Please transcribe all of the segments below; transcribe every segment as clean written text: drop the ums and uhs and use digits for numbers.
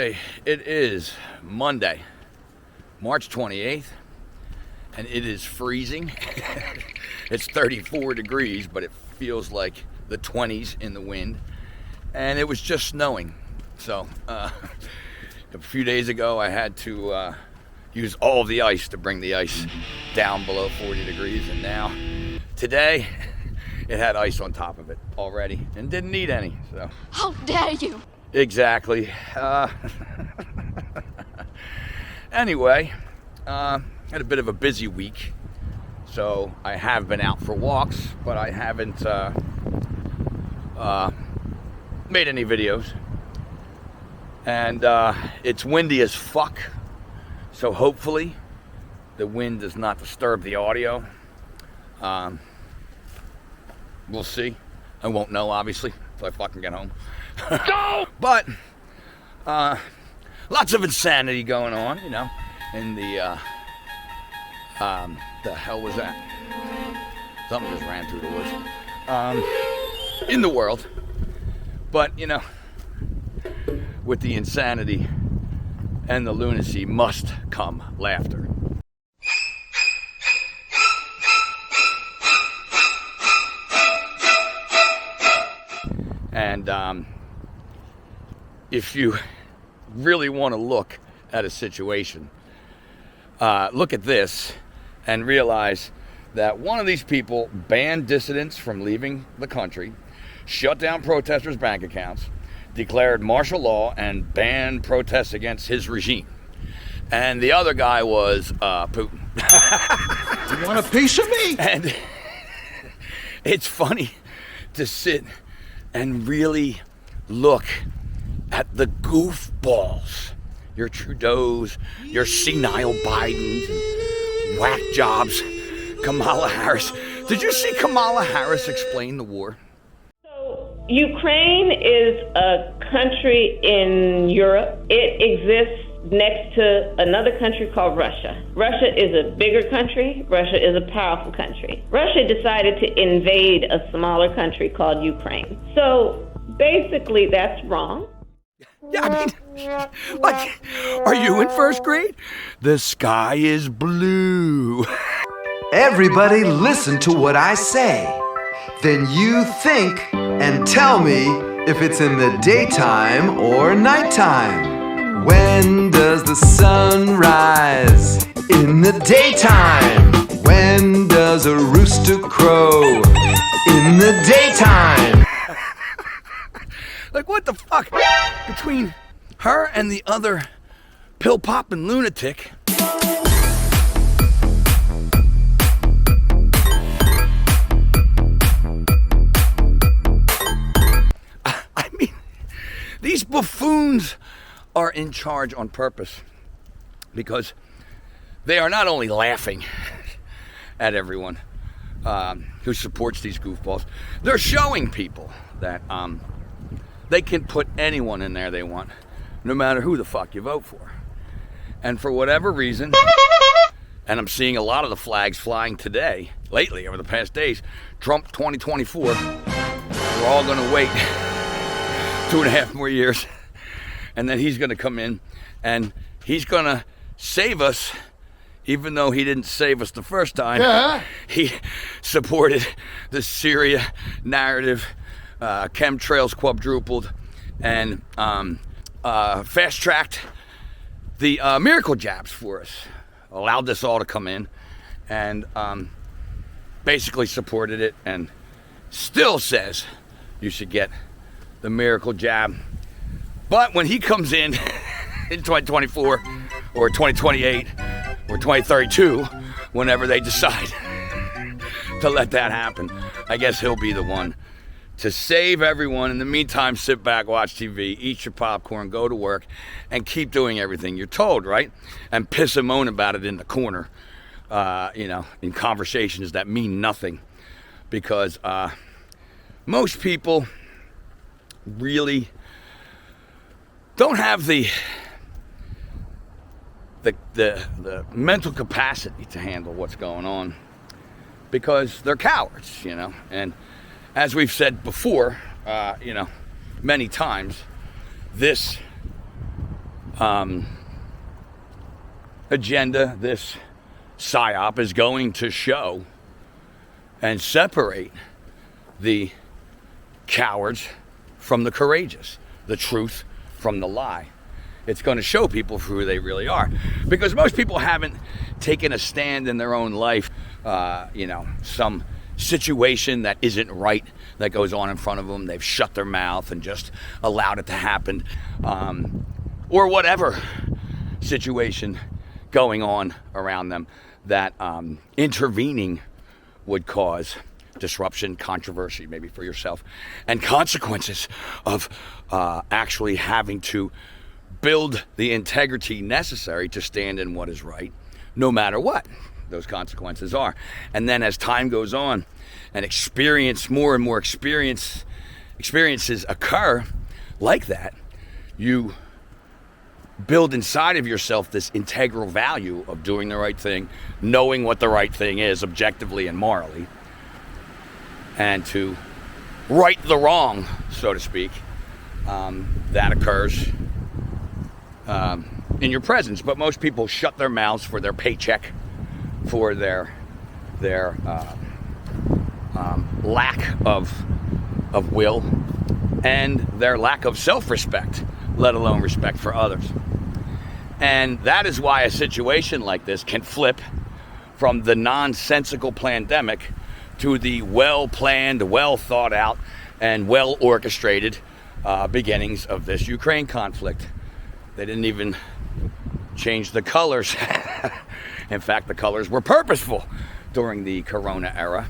Okay, it is Monday, March 28th, and it is freezing. It's 34 degrees, but it feels like the 20s in the wind, and it was just snowing. So a few days ago I had to use all of the ice to bring the ice down below 40 degrees, and now today it had ice on top of it already and didn't need any. So how dare you? Exactly. Anyway, had a bit of a busy week, so I have been out for walks, but I haven't made any videos. And it's windy as fuck, so hopefully the wind does not disturb the audio. We'll see. I won't know, obviously, until I fucking get home. Go! But lots of insanity going on, you know, in the hell was that? Something just ran through the woods. In the world. But, you know, with the insanity and the lunacy must come laughter. And if you really want to look at a situation, look at this and realize that one of these people banned dissidents from leaving the country, shut down protesters' bank accounts, declared martial law, and banned protests against his regime. And the other guy was Putin. You want a piece of me? And it's funny to sit and really look at the goofballs, your Trudeaus, your senile Bidens, and whack jobs, Kamala Harris. Did you see Kamala Harris explain the war? So Ukraine is a country in Europe. It exists next to another country called Russia. Russia is a bigger country. Russia is a powerful country. Russia decided to invade a smaller country called Ukraine. So basically that's wrong. Yeah, I mean, like, are you in first grade? The sky is blue. Everybody listen to what I say. Then you think and tell me if it's in the daytime or nighttime. When does the sun rise? In the daytime. When does a rooster crow? In the daytime. Like, what the fuck? Between her and the other pill-popping lunatic. I mean, these buffoons are in charge on purpose, because they are not only laughing at everyone who supports these goofballs, they're showing people that they can put anyone in there they want, no matter who the fuck you vote for. And for whatever reason, and I'm seeing a lot of the flags flying today, lately, over the past days, Trump 2024, we're all gonna wait 2.5 more years, and then he's gonna come in and he's gonna save us, even though he didn't save us the first time. Yeah. He supported the Syria narrative, chemtrails quadrupled, and fast-tracked the miracle jabs for us. Allowed this all to come in, and basically supported it, and still says you should get the miracle jab. But when he comes in 2024 or 2028 or 2032, whenever they decide to let that happen, I guess he'll be the one to save everyone. In the meantime, sit back, watch TV, eat your popcorn, go to work, and keep doing everything you're told, right? And piss and moan about it in the corner, you know, in conversations that mean nothing. Because most people really don't have the mental capacity to handle what's going on, because they're cowards, you know. And as we've said before, you know, many times, this agenda, this PSYOP is going to show and separate the cowards from the courageous, the truth from the lie. It's going to show people who they really are, because most people haven't taken a stand in their own life, some situation that isn't right that goes on in front of them. They've shut their mouth and just allowed it to happen, or whatever situation going on around them that intervening would cause disruption, controversy, maybe for yourself, and consequences of actually having to build the integrity necessary to stand in what is right, no matter what those consequences are. And then as time goes on and more and more experiences occur like that, you build inside of yourself this integral value of doing the right thing, knowing what the right thing is objectively and morally, and to right the wrong, so to speak, that occurs in your presence. But most people shut their mouths for their paycheck, for their lack of will, and their lack of self-respect, let alone respect for others. And that is why a situation like this can flip from the nonsensical pandemic to the well-planned, well-thought-out, and well-orchestrated beginnings of this Ukraine conflict. They didn't even change the colors. In fact, the colors were purposeful during the Corona era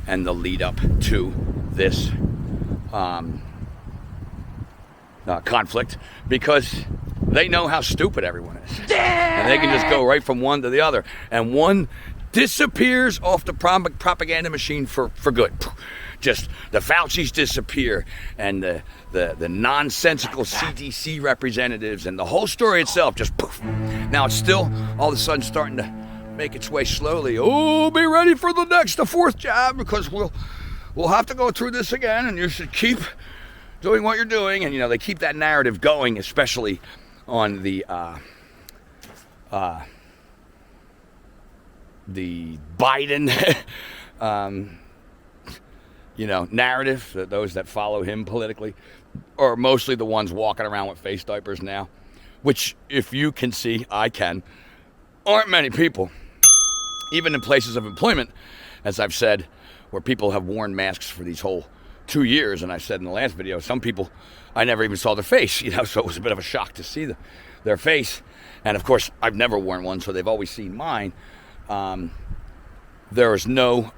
and the lead up to this conflict, because they know how stupid everyone is. And they can just go right from one to the other. And one disappears off the propaganda machine for good. Just the Fauci's disappear, and the nonsensical CDC representatives, and the whole story itself just poof. Now it's still all of a sudden starting to make its way slowly. Oh, be ready for the fourth jab, because we'll have to go through this again, and you should keep doing what you're doing. And they keep that narrative going, especially on the Biden narrative, that those that follow him politically are mostly the ones walking around with face diapers now, which, if you can see, I can, aren't many people. Even in places of employment, as I've said, where people have worn masks for these whole 2 years, and I said in the last video, some people, I never even saw their face, so it was a bit of a shock to see their face. And of course, I've never worn one, so they've always seen mine. There is no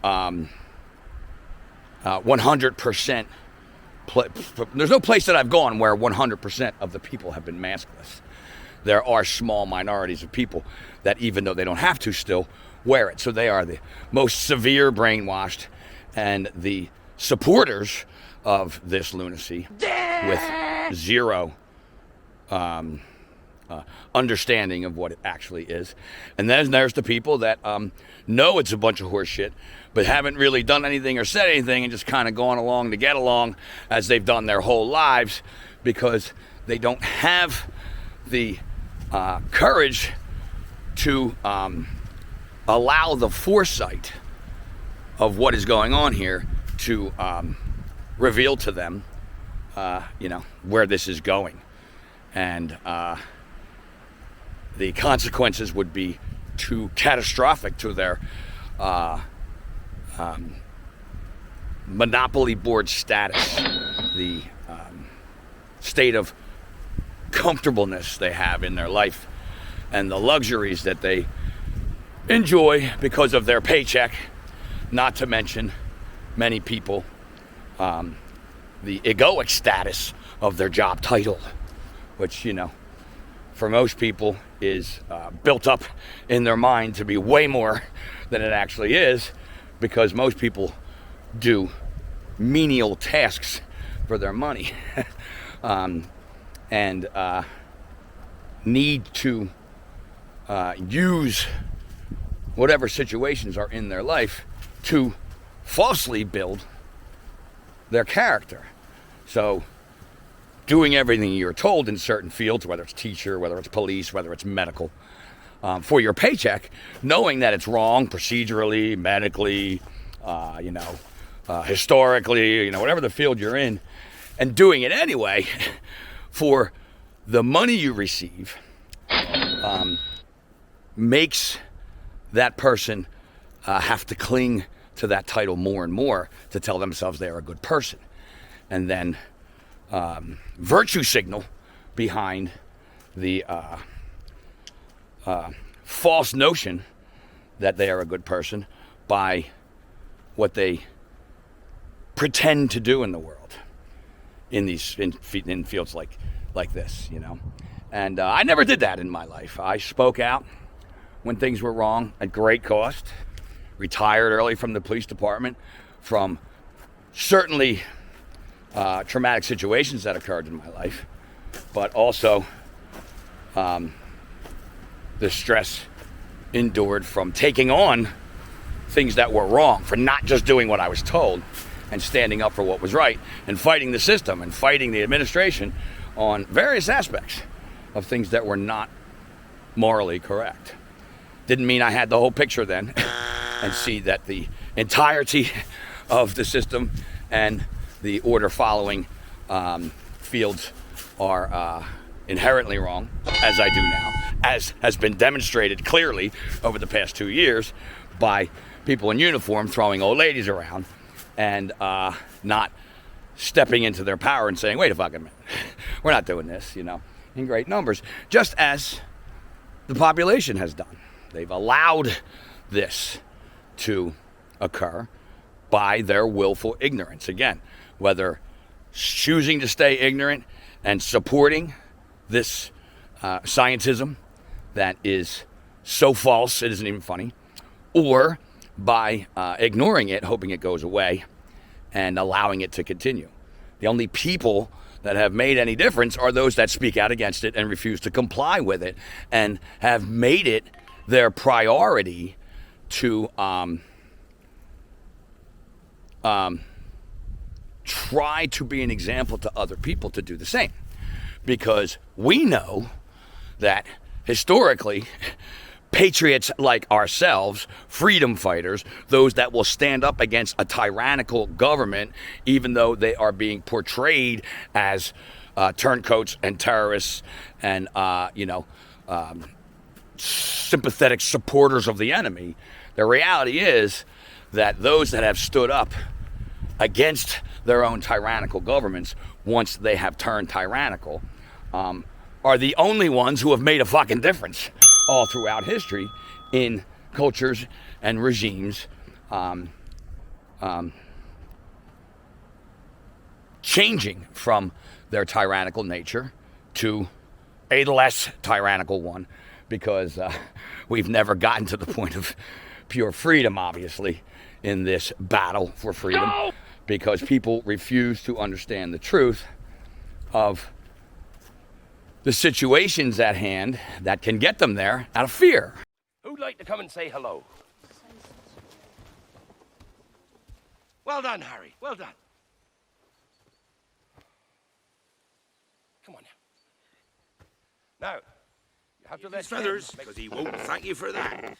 100%, there's no place that I've gone where 100% of the people have been maskless. There are small minorities of people that, even though they don't have to, still wear it. So they are the most severe brainwashed and the supporters of this lunacy with zero understanding of what it actually is. And then there's the people that know it's a bunch of horse shit, but haven't really done anything or said anything, and just kind of gone along to get along, as they've done their whole lives, because they don't have the courage to allow the foresight of what is going on here to reveal to them, where this is going. And the consequences would be too catastrophic to their monopoly board status, the state of comfortableness they have in their life, and the luxuries that they enjoy because of their paycheck, not to mention many people, the egoic status of their job title, which, for most people is built up in their mind to be way more than it actually is, because most people do menial tasks for their money and need to use whatever situations are in their life to falsely build their character. So doing everything you're told in certain fields, whether it's teacher, whether it's police, whether it's medical, for your paycheck, knowing that it's wrong procedurally, medically, historically, whatever the field you're in, and doing it anyway for the money you receive, makes that person have to cling to that title more and more to tell themselves they are a good person. And then virtue signal behind the false notion that they are a good person by what they pretend to do in the world in fields like this, And I never did that in my life. I spoke out when things were wrong at great cost, retired early from the police department from certainly traumatic situations that occurred in my life, but also the stress endured from taking on things that were wrong, for not just doing what I was told and standing up for what was right and fighting the system and fighting the administration on various aspects of things that were not morally correct. Didn't mean I had the whole picture then and see that the entirety of the system and the order following fields are inherently wrong, as I do now, as has been demonstrated clearly over the past 2 years by people in uniform throwing old ladies around and not stepping into their power and saying, wait a fucking minute, we're not doing this, in great numbers, just as the population has done. They've allowed this to occur by their willful ignorance. Again, whether choosing to stay ignorant and supporting this scientism that is so false it isn't even funny, or by ignoring it, hoping it goes away, and allowing it to continue. The only people that have made any difference are those that speak out against it and refuse to comply with it, and have made it their priority to try to be an example to other people to do the same. Because we know that historically, patriots like ourselves, freedom fighters, those that will stand up against a tyrannical government, even though they are being portrayed as turncoats and terrorists and, sympathetic supporters of the enemy. The reality is that those that have stood up against their own tyrannical governments, once they have turned tyrannical, are the only ones who have made a fucking difference all throughout history in cultures and regimes changing from their tyrannical nature to a less tyrannical one, because we've never gotten to the point of pure freedom, obviously, in this battle for freedom, because people refuse to understand the truth of the situations at hand that can get them there out of fear. Who'd like to come and say hello? Well done, Harry. Well done. Come on now. Now, you have to let His feathers, Ken because he won't thank you for that.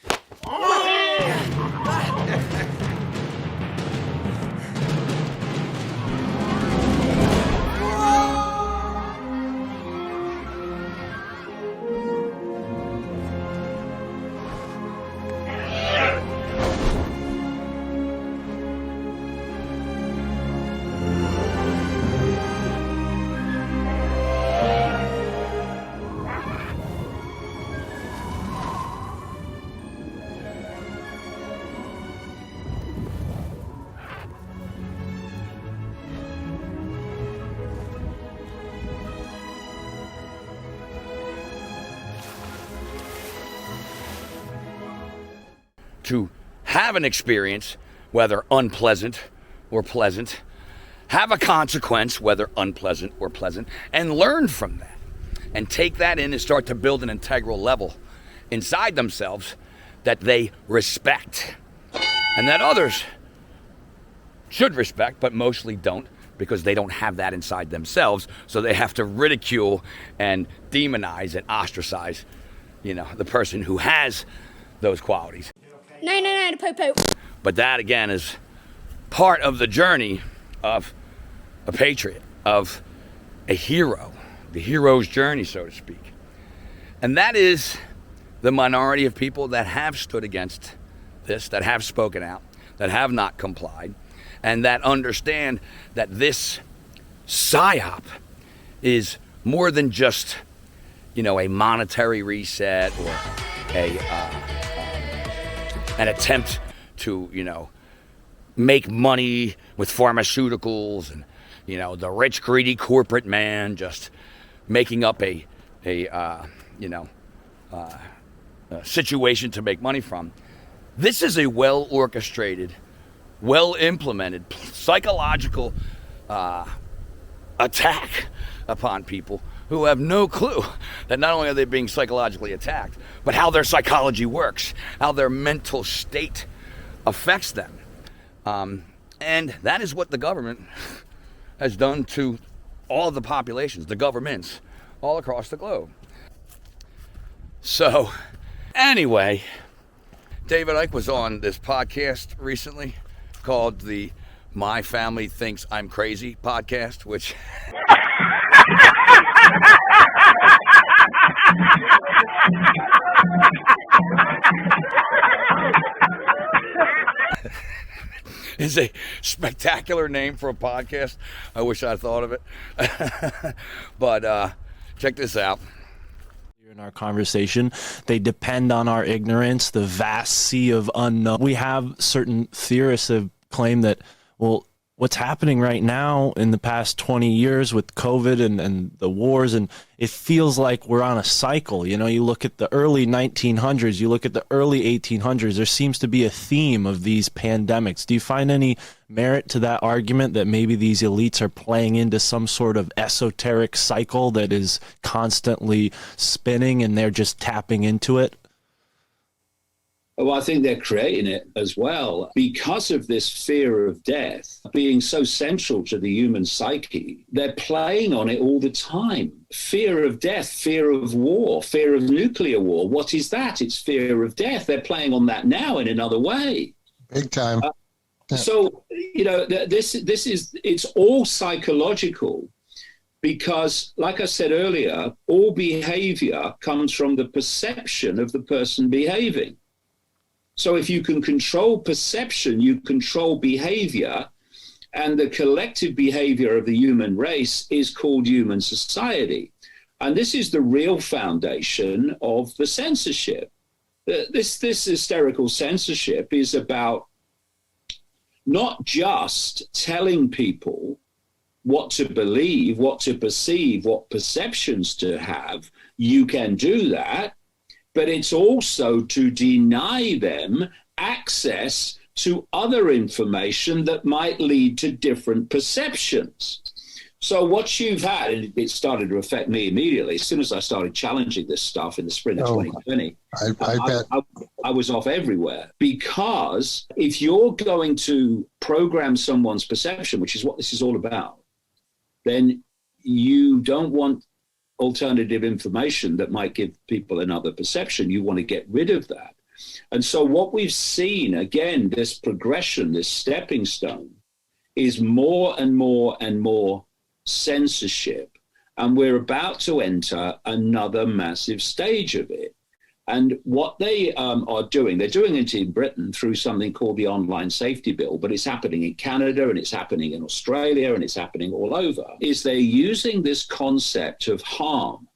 To have an experience, whether unpleasant or pleasant, have a consequence, whether unpleasant or pleasant, and learn from that. And take that in and start to build an integral level inside themselves that they respect. And that others should respect, but mostly don't, because they don't have that inside themselves, so they have to ridicule and demonize and ostracize, the person who has those qualities. No, po-po. But that, again, is part of the journey of a patriot, of a hero, the hero's journey, so to speak. And that is the minority of people that have stood against this, that have spoken out, that have not complied, and that understand that this PSYOP is more than just, a monetary reset or an attempt to, make money with pharmaceuticals and, the rich, greedy corporate man just making up a situation to make money from. This is a well-orchestrated, well-implemented psychological attack upon people who have no clue that not only are they being psychologically attacked, but how their psychology works, how their mental state affects them. And that is what the government has done to all of the populations, the governments, all across the globe. So, anyway, David Icke was on this podcast recently called the My Family Thinks I'm Crazy podcast, which is a spectacular name for a podcast. I wish I'd thought of it. But check this out. In our conversation, they depend on our ignorance, the vast sea of unknown. We have certain theorists have claimed that, well, what's happening right now in the past 20 years with COVID and the wars, and it feels like we're on a cycle. You look at the early 1900s, you look at the early 1800s, there seems to be a theme of these pandemics. Do you find any merit to that argument that maybe these elites are playing into some sort of esoteric cycle that is constantly spinning and they're just tapping into it? Well, I think they're creating it as well because of this fear of death being so central to the human psyche. They're playing on it all the time. Fear of death, fear of war, fear of nuclear war. What is that? It's fear of death. They're playing on that now in another way. Big time. So, it's all psychological because, like I said earlier, all behavior comes from the perception of the person behaving. So if you can control perception, you control behavior, and the collective behavior of the human race is called human society. And this is the real foundation of the censorship. This hysterical censorship is about not just telling people what to believe, what to perceive, what perceptions to have. You can do that. But it's also to deny them access to other information that might lead to different perceptions. So what you've had, and it started to affect me immediately, as soon as I started challenging this stuff in the spring of 2020, I was off everywhere. Because if you're going to program someone's perception, which is what this is all about, then you don't want alternative information that might give people another perception. You want to get rid of that. And so what we've seen, again, this progression, this stepping stone, is more and more and more censorship. And we're about to enter another massive stage of it. And what they are doing, they're doing it in Britain through something called the Online Safety Bill, but it's happening in Canada and it's happening in Australia and it's happening all over, is they're using this concept of harm.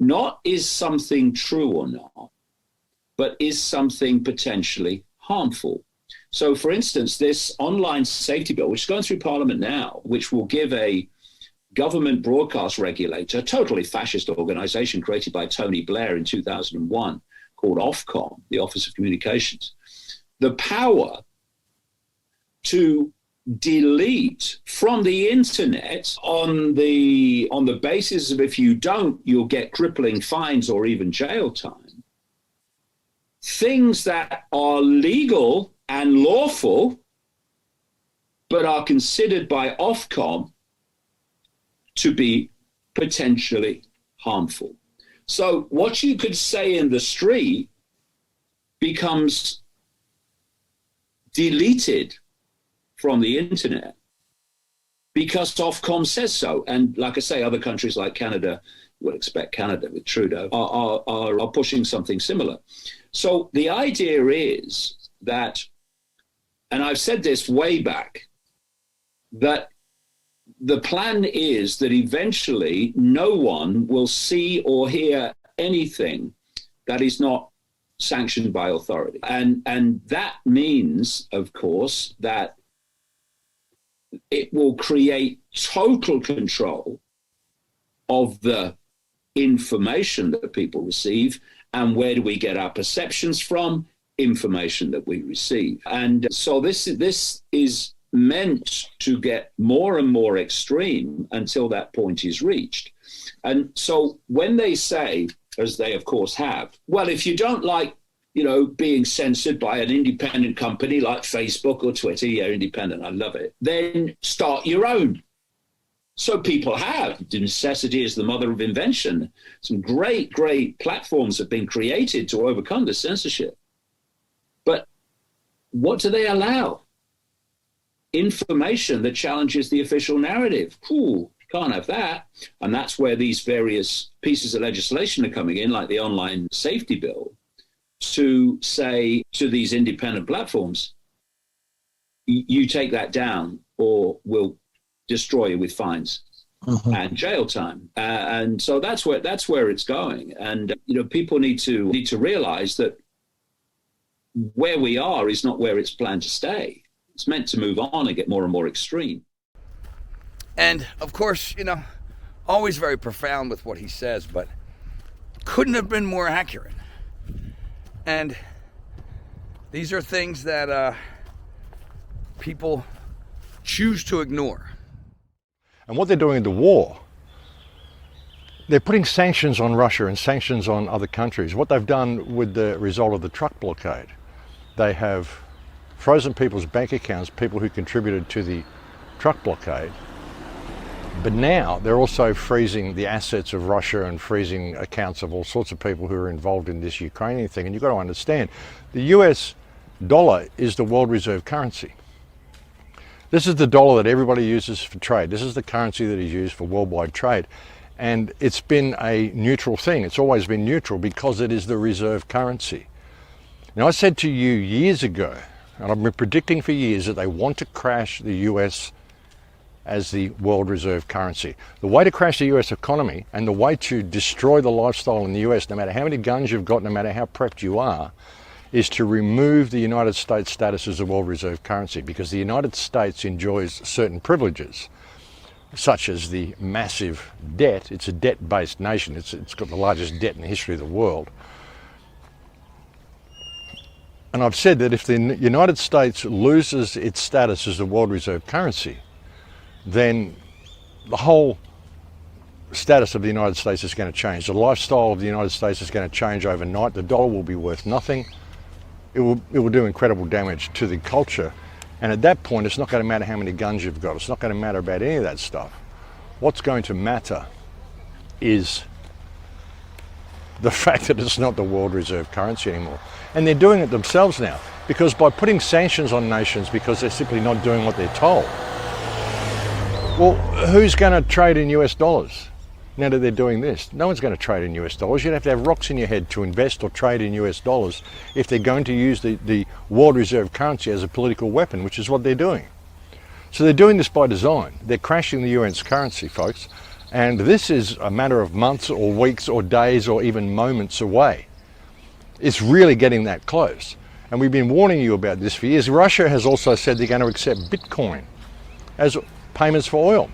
Not is something true or not, but is something potentially harmful. So, for instance, this Online Safety Bill, which is going through Parliament now, which will give a government broadcast regulator, a totally fascist organization created by Tony Blair in 2001 called Ofcom, the Office of Communications, the power to delete from the internet on the basis of if you don't, you'll get crippling fines or even jail time, things that are legal and lawful but are considered by Ofcom to be potentially harmful. So what you could say in the street becomes deleted from the internet because Ofcom says so. And like I say, other countries like Canada, we'll expect Canada with Trudeau, are pushing something similar. So the idea is that, and I've said this way back, that the plan is that eventually no one will see or hear anything that is not sanctioned by authority. And that means, of course, that it will create total control of the information that people receive. And where do we get our perceptions from? Information that we receive. And so this is meant to get more and more extreme until that point is reached. And so when they say, as they of course have, well, if you don't like, being censored by an independent company like Facebook or Twitter, yeah, independent, I love it, then start your own. So people have. Necessity is the mother of invention. Some great, great platforms have been created to overcome the censorship. But what do they allow? Information that challenges the official narrative. Ooh, can't have that. And that's where these various pieces of legislation are coming in, like the online safety bill, to say to these independent platforms, you take that down or we'll destroy you with fines and jail time. And so that's where it's going. And, people need to realize that where we are is not where it's planned to stay. It's meant to move on and get more and more extreme. And, of course, always very profound with what he says, but couldn't have been more accurate. And these are things that people choose to ignore. And what they're doing in the war, they're putting sanctions on Russia and sanctions on other countries. What they've done with the result of the truck blockade, they have frozen people's bank accounts, people who contributed to the truck blockade. But now they're also freezing the assets of Russia and freezing accounts of all sorts of people who are involved in this Ukrainian thing. And you've got to understand, the US dollar is the world reserve currency. This is the dollar that everybody uses for trade. This is the currency that is used for worldwide trade. And it's been a neutral thing. It's always been neutral because it is the reserve currency. Now, I said to you years ago, and I've been predicting for years, that they want to crash the US as the world reserve currency. The way to crash the US economy and the way to destroy the lifestyle in the US, no matter how many guns you've got, no matter how prepped you are, is to remove the United States status as a world reserve currency, because the United States enjoys certain privileges, such as the massive debt. It's a debt-based nation. It's got the largest debt in the history of the world. And I've said that if the United States loses its status as the world reserve currency, then the whole status of the United States is going to change. The lifestyle of the United States is going to change overnight. The dollar will be worth nothing. It will do incredible damage to the culture. And at that point, it's not going to matter how many guns you've got. It's not going to matter about any of that stuff. What's going to matter is the fact that it's not the world reserve currency anymore. And they're doing it themselves now, because by putting sanctions on nations because they're simply not doing what they're told, well, who's going to trade in US dollars now that they're doing this? No one's going to trade in US dollars. You'd have to have rocks in your head to invest or trade in US dollars if they're going to use the world reserve currency as a political weapon, which is what they're doing. So they're doing this by design. They're crashing the UN's currency, folks. And this is a matter of months or weeks or days or even moments away. It's really getting that close. And we've been warning you about this for years. Russia has also said they're going to accept Bitcoin as payments for oil.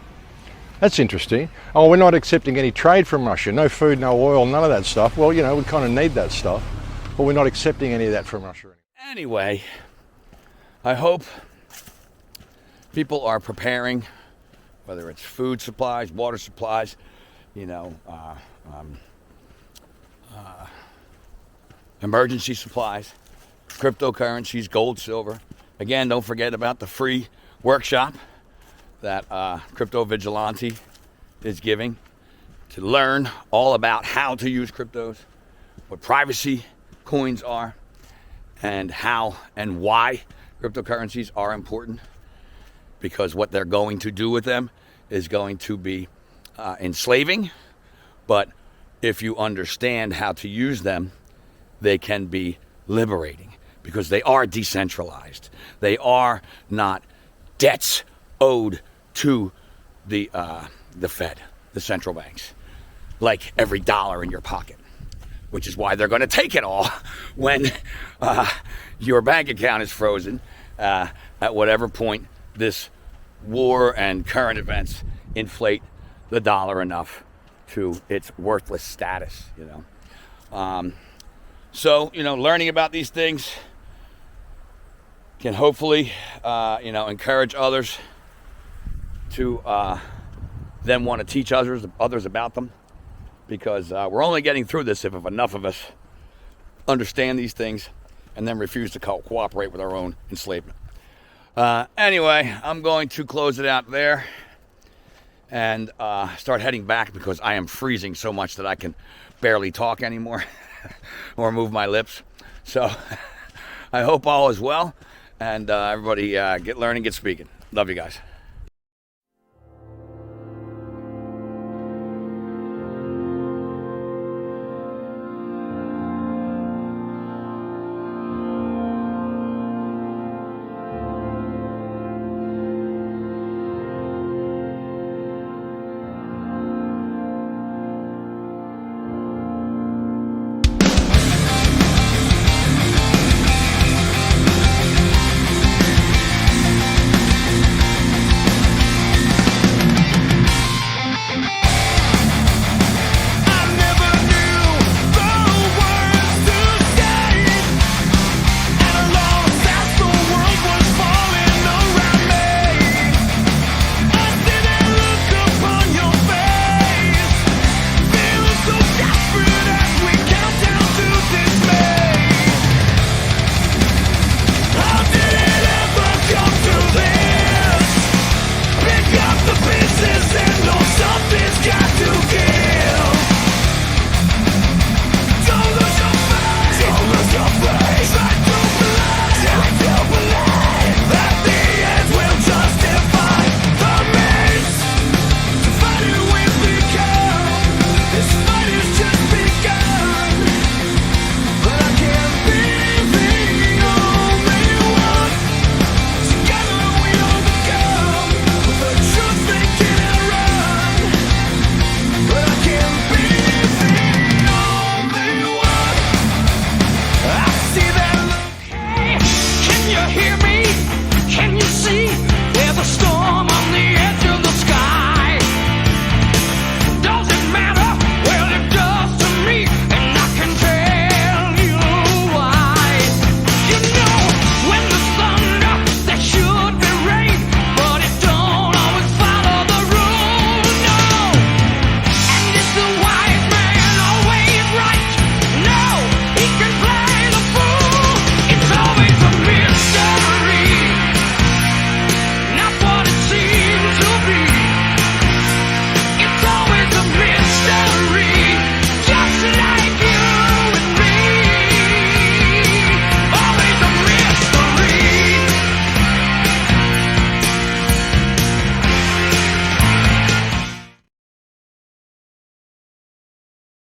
That's interesting. Oh, we're not accepting any trade from Russia. No food, no oil, none of that stuff. Well, we kind of need that stuff, but we're not accepting any of that from Russia. Anyway, I hope people are preparing, whether it's food supplies, water supplies, emergency supplies, cryptocurrencies, gold, silver. Again, don't forget about the free workshop that Crypto Vigilante is giving to learn all about how to use cryptos, what privacy coins are, and how and why cryptocurrencies are important, because what they're going to do with them is going to be enslaving, but if you understand how to use them, they can be liberating, because they are decentralized. They are not debts owed to the Fed, the central banks, like every dollar in your pocket, which is why they're going to take it all when your bank account is frozen at whatever point this war and current events inflate the dollar enough to its worthless status, you know. So, you know, learning about these things can hopefully, you know, encourage others to then want to teach others about them, because we're only getting through this if enough of us understand these things and then refuse to cooperate with our own enslavement. Anyway, I'm going to close it out there and start heading back, because I am freezing so much that I can barely talk anymore or move my lips. So I hope all is well, and everybody get learning, get speaking. Love you guys.